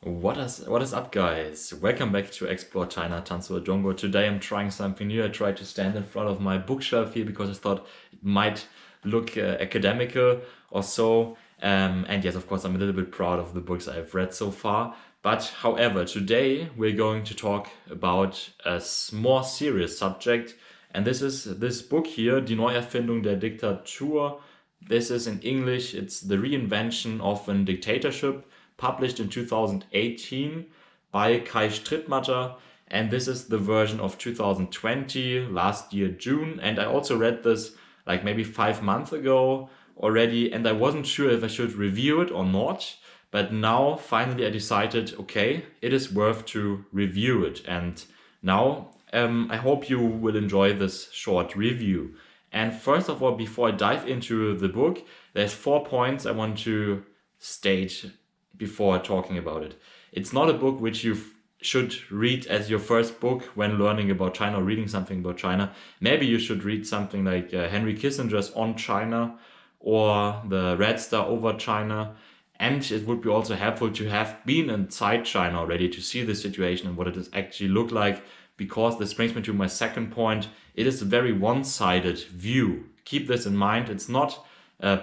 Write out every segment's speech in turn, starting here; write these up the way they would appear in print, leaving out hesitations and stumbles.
What is up, guys? Welcome back to Explore China Tansu Jongo. Today I'm trying something new. I tried to stand in front of my bookshelf here because I thought it might look academical or so. And yes, of course, I'm a little bit proud of the books I've read so far. But however, today we're going to talk about a more serious subject. And this is this book here, Die Neuerfindung der Diktatur. This is in English, it's The Reinvention of a Dictatorship, published in 2018 by Kai Strittmatter, and this is the version of 2020, last year June. And I also read this like maybe 5 months ago already, and I wasn't sure if I should review it or not, but now finally I decided, okay, it is worth to review it. And now I hope you will enjoy this short review. And first of all, before I dive into the book, there's 4 points I want to state before talking about it. It's not a book which you should read as your first book when learning about China or reading something about China. Maybe you should read something like Henry Kissinger's On China or the Red Star Over China. And it would be also helpful to have been inside China already to see the situation and what it does actually look like, because this brings me to my second point. It is a very one-sided view. Keep this in mind. It's not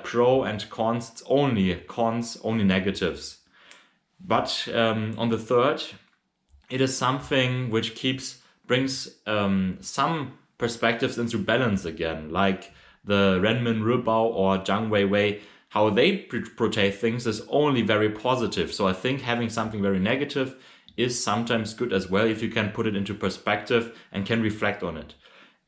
pro and cons, it's only cons, only negatives. But on the third, it is something which brings some perspectives into balance again, like the Renmin Ribao or Zhang Weiwei. How they portray things is only very positive. So I think having something very negative is sometimes good as well if you can put it into perspective and can reflect on it.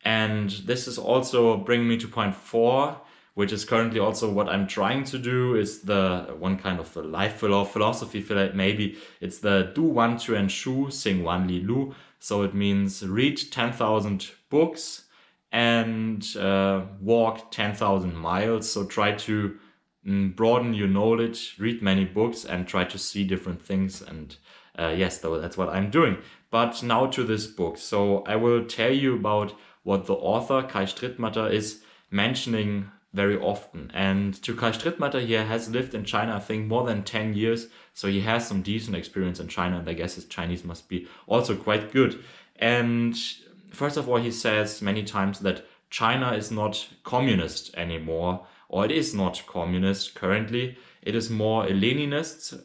And this is also bringing me to point 4, which is currently also what I'm trying to do, is the one kind of the life philosophy, maybe. It's the do one Chuan Shu, sing one Li Lu. So it means read 10,000 books and walk 10,000 miles. So try to broaden your knowledge, read many books and try to see different things. And yes, that's what I'm doing. But now to this book. So I will tell you about what the author, Kai Strittmatter, is mentioning very often. And to Kai Strittmatter, he has lived in China, I think, more than 10 years. So he has some decent experience in China, and I guess his Chinese must be also quite good. And first of all, he says many times that China is not communist anymore, or it is not communist currently. It is more a Leninist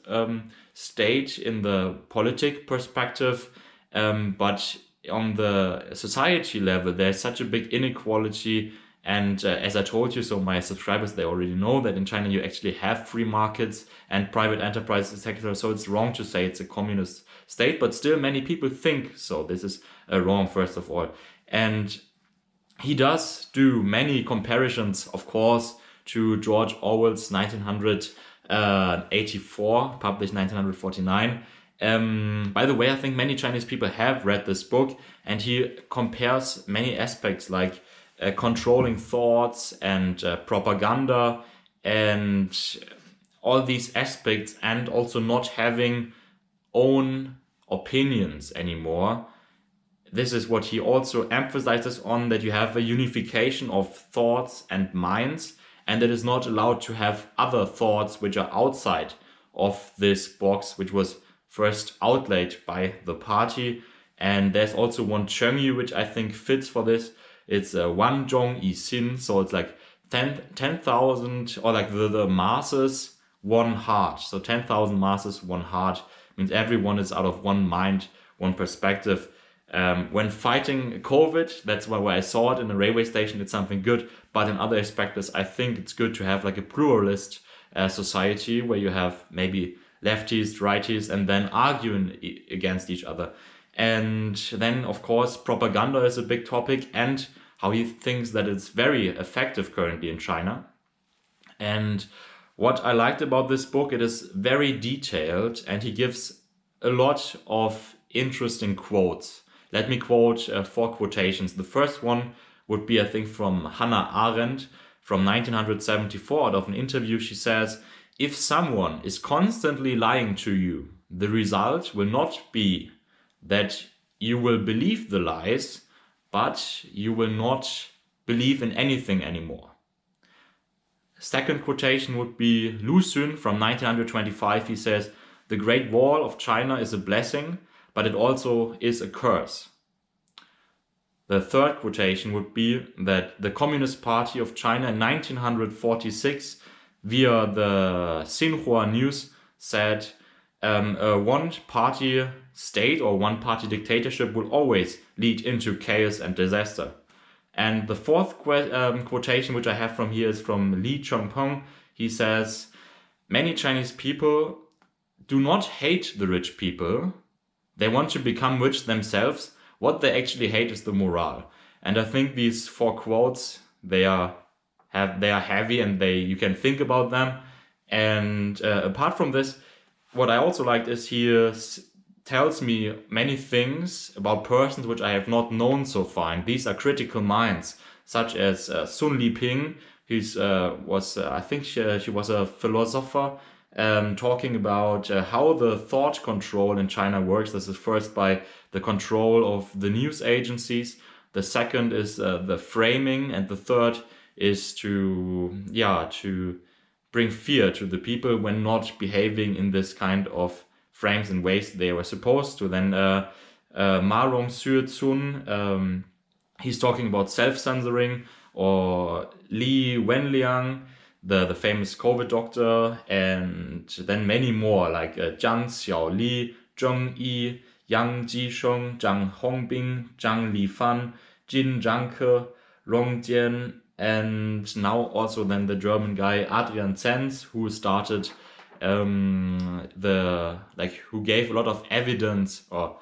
state in the politic perspective, but on the society level, there's such a big inequality. And as I told you, so my subscribers, they already know that in China you actually have free markets and private enterprises, etc. So it's wrong to say it's a communist state, but still many people think so. This is wrong, first of all. And he does do many comparisons, of course, to George Orwell's 1984, published 1949. By the way, I think many Chinese people have read this book, and he compares many aspects like controlling thoughts and propaganda and all these aspects, and also not having own opinions anymore. This is what he also emphasizes on, that you have a unification of thoughts and minds, and it is not allowed to have other thoughts which are outside of this box, which was first outlaid by the party. And there's also one Chengyu which I think fits for this. It's one Zhong Yi Xin, so it's like 10,000, or like the masses, one heart. So 10,000 masses, one heart, means everyone is out of one mind, one perspective. When fighting COVID, that's where I saw it in the railway station, it's something good. But in other aspects, I think it's good to have like a pluralist society where you have maybe lefties, righties, and then arguing against each other. And then, of course, propaganda is a big topic, and how he thinks that it's very effective currently in China. And what I liked about this book, it is very detailed, and he gives a lot of interesting quotes. Let me quote 4 quotations. The first one would be, I think, from Hannah Arendt from 1974. Out of an interview, she says, "If someone is constantly lying to you, the result will not be that you will believe the lies, but you will not believe in anything anymore." Second quotation would be Lu Xun from 1925. He says, the Great Wall of China is a blessing, but it also is a curse. The third quotation would be that the Communist Party of China in 1946, via the Xinhua News, said a one-party state or one-party dictatorship will always lead into chaos and disaster. And the fourth quotation which I have from here is from Li Chongpeng. He says, many Chinese people do not hate the rich people. They want to become rich themselves. What they actually hate is the morale. And I think these four quotes, they are heavy and you can think about them. And apart from this, what I also liked is he tells me many things about persons which I have not known so far. And these are critical minds, such as Sun Liping, I think she was a philosopher, talking about how the thought control in China works. This is first by the control of the news agencies. The second is the framing, and the third is to bring fear to the people when not behaving in this kind of frames and ways they were supposed to. Then Ma Rongxue Cun, he's talking about self-censoring, or Li Wenliang, the famous COVID doctor, and then many more like Zhang Xiaoli, Zheng Yi, Yang Jisheng, Zhang Hongbing, Zhang Lifan, Jin Zhangke, Rong Jian, and now also then the German guy Adrian Zenz, who started who gave a lot of evidence, or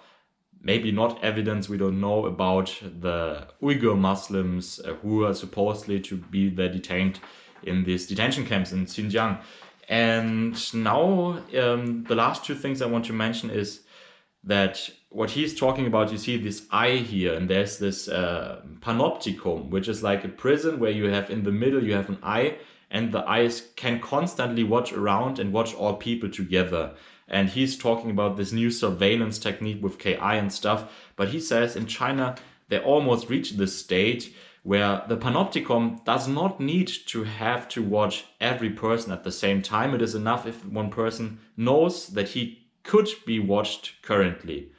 maybe not evidence, we don't know, about the Uyghur Muslims who are supposedly to be detained in these detention camps in Xinjiang. And now the last two things I want to mention is that what he's talking about, you see this eye here, and there's this panopticon, which is like a prison where you have in the middle, you have an eye, and the eyes can constantly watch around and watch all people together. And he's talking about this new surveillance technique with KI and stuff. But he says in China, they almost reached this state where the panopticon does not need to have to watch every person at the same time. It is enough if one person knows that he could be watched currently.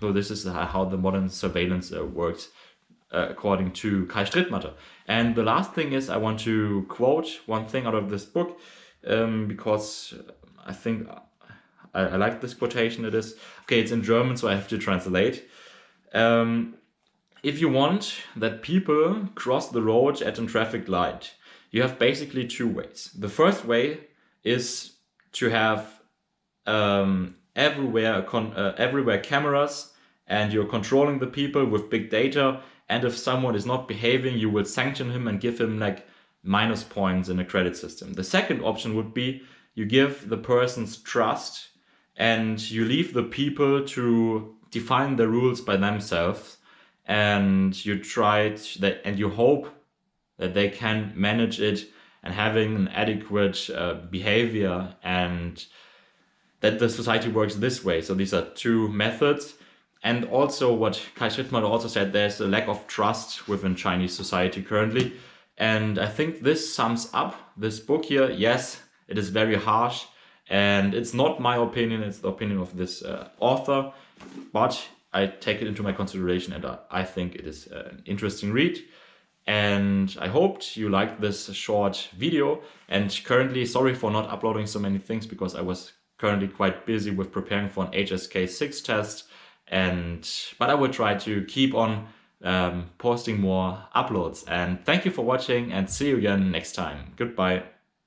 So this is how the modern surveillance works, according to Kai Strittmatter. And the last thing is, I want to quote one thing out of this book, because I think I like this quotation. It's in German, so I have to translate. If you want that people cross the road at a traffic light, you have basically two ways. The first way is to have everywhere cameras, and you're controlling the people with big data. And if someone is not behaving, you will sanction him and give him like minus points in a credit system. The second option would be you give the person's trust and you leave the people to define the rules by themselves, and you you hope that they can manage it and having an adequate behavior, and that the society works this way. So these are two methods. And also what Kai Strittmatter also said, there's a lack of trust within Chinese society currently. And I think this sums up this book here. Yes, it is very harsh, and it's not my opinion, it's the opinion of this author, but I take it into my consideration, and I think it is an interesting read. And I hoped you liked this short video. And currently, sorry for not uploading so many things, because I was currently quite busy with preparing for an HSK 6 test. But I will try to keep on posting more uploads. And thank you for watching, and see you again next time. Goodbye.